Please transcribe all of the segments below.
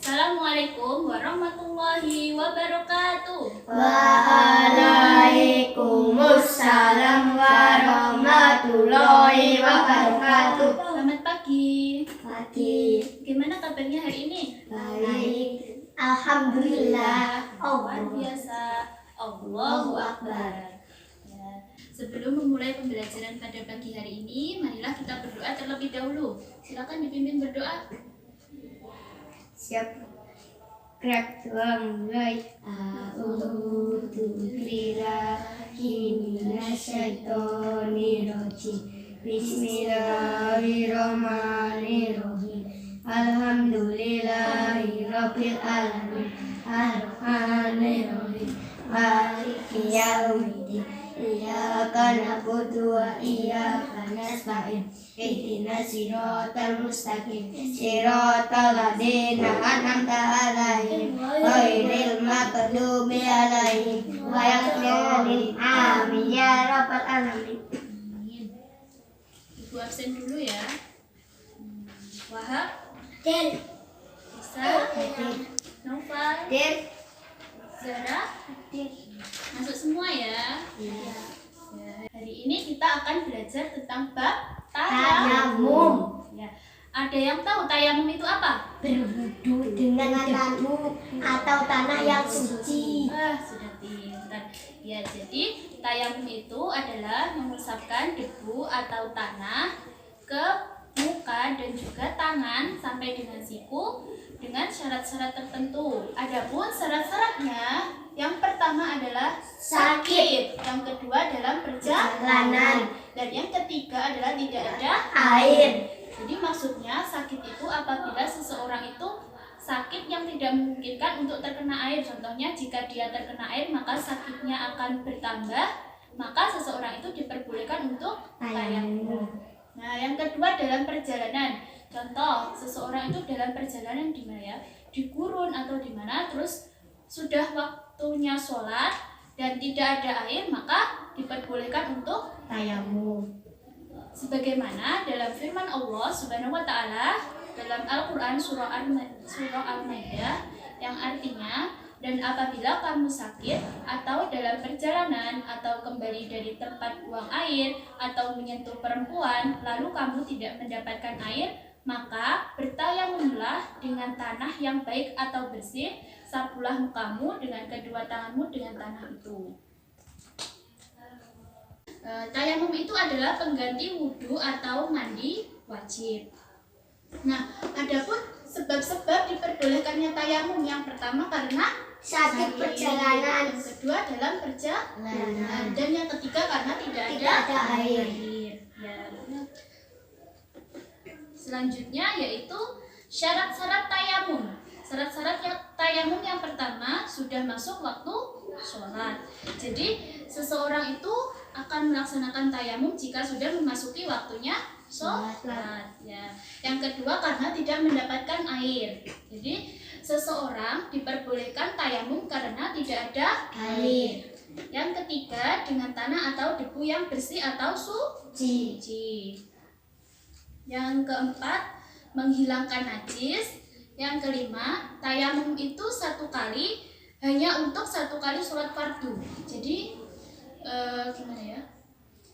Assalamualaikum warahmatullahi wabarakatuh. Waalaikumsalam warahmatullahi wabarakatuh. Selamat pagi. Pagi. Gimana kabarnya hari ini? Baik. Alhamdulillah. Luar biasa. Allahu Akbar. Ya, sebelum memulai pembelajaran pada pagi hari ini, marilah kita berdoa terlebih dahulu. Silakan dipimpin berdoa. Siap. Gerak doa mulai. A'udzu billahi minasyaitonir rajim. Bismillahirrahmanirrahim. Alhamdulillahirabbil alamin. Arrahmanirrahim. Maliki yaumiddin. Iyyaka na'budu wa iyyaka nasta'in. Ihdinas siratal mustaqim. Siratal ladzina an'amta 'alaihim ghairil maghdubi 'alaihim waladdallin. Amin ya rabbal alamin. Ibu absen dulu ya. Wahab, Hadir. Isa, Hadir. Naufal, Hadir. Zara, Hadir. masuk semua ya. Ya, hari ini kita akan belajar tentang bab tayamum. Ya. Ada yang tahu tayamum itu apa? Berwudu dengan tanah atau tanah yang suci. Sudah pintar. Ya, jadi tayamum itu adalah mengusapkan debu atau tanah ke muka dan juga tangan sampai dengan siku dengan syarat-syarat tertentu. Adapun syarat-syaratnya, yang pertama adalah sakit, yang kedua dalam perjalanan, dan yang ketiga adalah tidak ada Air. Jadi maksudnya sakit itu apabila seseorang itu sakit yang tidak memungkinkan untuk terkena air. Contohnya jika dia terkena air maka sakitnya akan bertambah, maka seseorang itu diperbolehkan untuk tayamum. Nah, yang kedua dalam perjalanan. Contoh, seseorang itu dalam perjalanan di mana ya? Di gurun atau di mana, terus sudah waktunya sholat dan tidak ada air, maka diperbolehkan untuk Tayamum. sebagaimana dalam firman Allah Subhanahu wa taala dalam Al-Qur'an surah Al-Maidah yang artinya, dan apabila kamu sakit atau dalam perjalanan atau kembali dari tempat buang air atau menyentuh perempuan lalu kamu tidak mendapatkan air, maka bertayamumlah dengan tanah yang baik atau bersih, sapulah mukamu dengan kedua tanganmu dengan tanah itu. Tayamum itu adalah pengganti wudhu atau mandi wajib. Nah, adapun sebab-sebab diperbolehkannya tayamum, yang pertama karena Sakit perjalanan. yang kedua dalam perjalanan, dan yang ketiga karena tidak ada air. Ya. Selanjutnya yaitu syarat-syarat tayamum. Syarat-syarat tayamum yang pertama sudah masuk waktu sholat. Jadi seseorang itu akan melaksanakan tayamum jika sudah memasuki waktunya sholat. Ya. Yang kedua karena tidak mendapatkan air. Jadi seseorang diperbolehkan tayamum karena tidak ada air. Yang ketiga dengan tanah atau debu yang bersih atau suci. Yang keempat menghilangkan najis. Yang kelima tayamum itu satu kali, hanya untuk satu kali sholat fardu. Jadi gimana ya?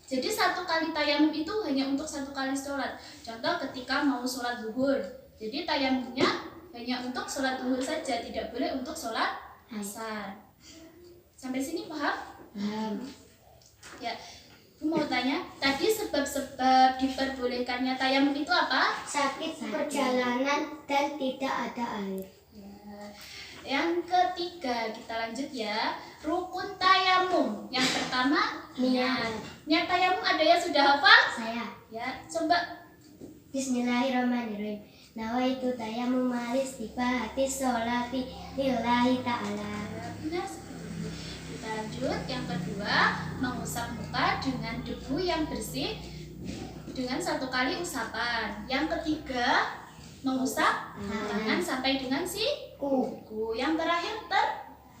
Jadi satu kali tayamum itu hanya untuk satu kali sholat. Contoh ketika mau sholat zuhur, jadi tayamumnya hanya untuk sholat zuhur saja, tidak boleh untuk sholat asar. Sampai sini paham? Ya, aku mau tanya, tadi sebab-sebab diperbolehkannya tayamum itu apa? Sakit perjalanan dan tidak ada air. Ya. Yang ketiga, kita lanjut ya. Rukun tayamum. Yang pertama, niat. Niat tayamum ada yang sudah hafal? Saya. Ya, coba. Bismillahirrahmanirrahim. Nawaitu tayamum istibahati sholati lillahi ta'ala. Benar seperti itu. Kita lanjut. Yang kedua, mengusap muka dengan debu yang bersih dengan satu kali usapan. Yang ketiga, mengusap tangan sampai dengan kuku. Yang terakhir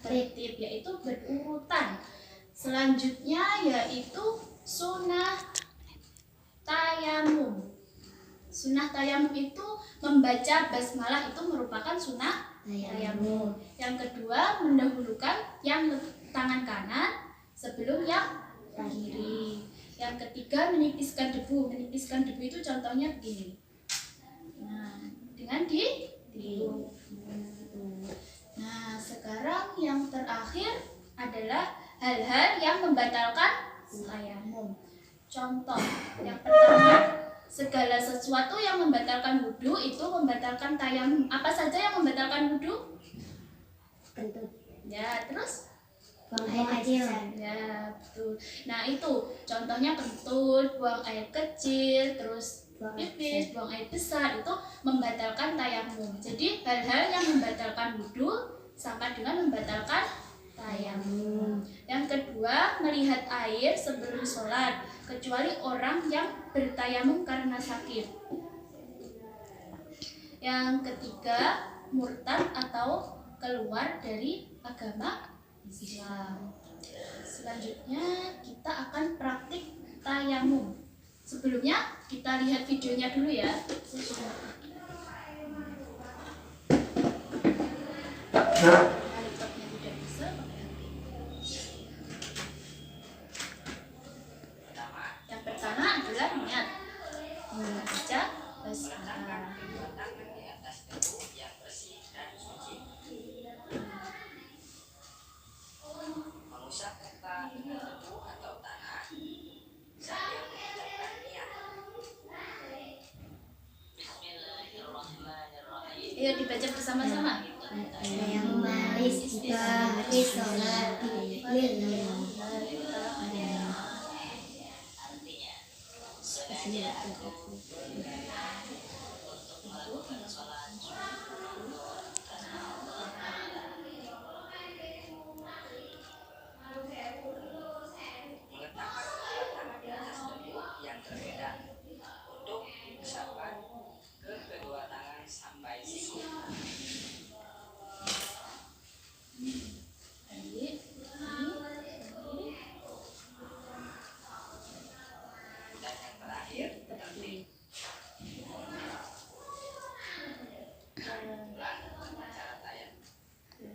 tertib, yaitu berurutan. Selanjutnya yaitu sunnah tayamum. Sunnah tayamum itu membaca basmalah itu merupakan sunnah tayamum. Yang kedua, mendahulukan yang tangan kanan sebelum yang kiri. Yang ketiga, menipiskan debu. Menipiskan debu itu contohnya begini. Nah, dengan ditiup. Nah, sekarang yang terakhir adalah hal-hal yang membatalkan tayamum. Contoh yang pertama, segala sesuatu yang membatalkan wudhu itu membatalkan tayamum. Apa saja yang membatalkan wudhu? Kentut. Ya, terus? Buang air kecil. Ya, betul. Nah, itu contohnya kentut, buang air kecil, terus pipis, buang air besar itu membatalkan tayamum. Jadi hal-hal yang membatalkan wudhu sama dengan membatalkan tayamum. Yang kedua, melihat air sebelum sholat, kecuali orang yang bertayamum karena sakit. Yang ketiga, murtad atau keluar dari agama Islam. Selanjutnya kita akan praktik tayamum. Sebelumnya kita lihat videonya dulu ya. Laptopnya tidak bisa pakai HP. Yang pertama adalah niat. Membaca basmalah. Ayo dibaca bersama-sama. Saya memalis jika sholat lillahi.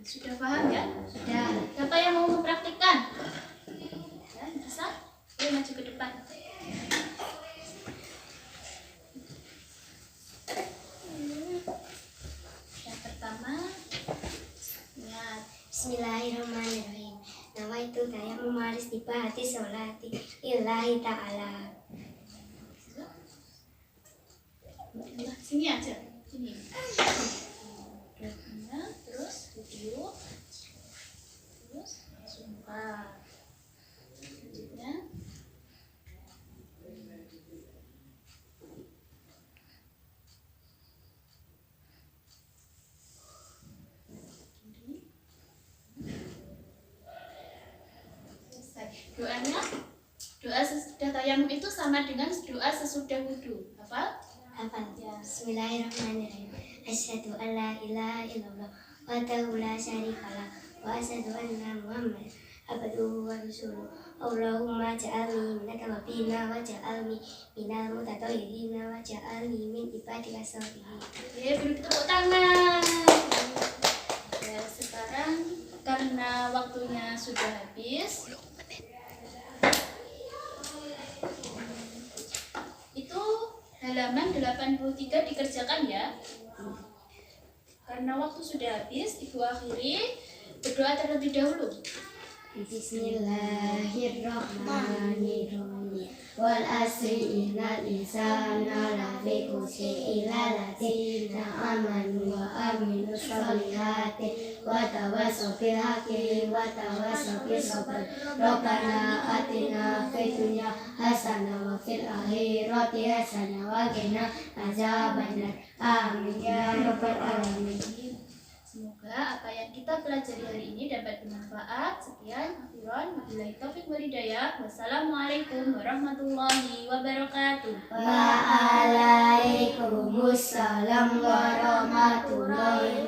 Sudah paham ya? Sudah. Siapa yang mau mempraktikkan? Ya, bisa? Ayo maju ke depan. Yang pertama, niat. Bismillahirrahmanirrahim. Nama itu saya memalis di hati sholati lillahi ta'ala. Sini aja, sini. Terus ditiup, terus sumpah. Selanjutnya selesai. Doa sesudah tayamum itu sama dengan doa sesudah wudhu. Hafal? Hafal. Bismillahirrahmanirrahim. Asyhadu an la ilaha illallah wahdahu la syarikalah wa asyhadu anna Muhammadan abduhu wa rasuluh. Allahumma ja'alni minat tawabina wa ja'alni minal mutatahhirina wa ja'alni min ibadika sholihin. Oke, beri tepuk tangan. Ya, sekarang karena waktunya sudah habis, itu halaman 83 dikerjakan ya. Karena waktu sudah habis, Ibu akhiri berdoa terlebih dahulu. Bismillahirrahmanirrahim. Wal asri innal insana lafi khusri illa alladziina amanu wa amilus solihati wa tawassaw bil haqqi wa tawassaw bis sabr. Rabbana atina fid dunya hasanah wa fil akhirati hasanah wa qina azabannar. Amin ya rabbal alamin. Semoga apa yang kita pelajari hari ini dapat bermanfaat. Sekian, akhiran, wabillahi taufiq wal hidayah. Wassalamualaikum warahmatullahi wabarakatuh. Waalaikumsalam warahmatullahi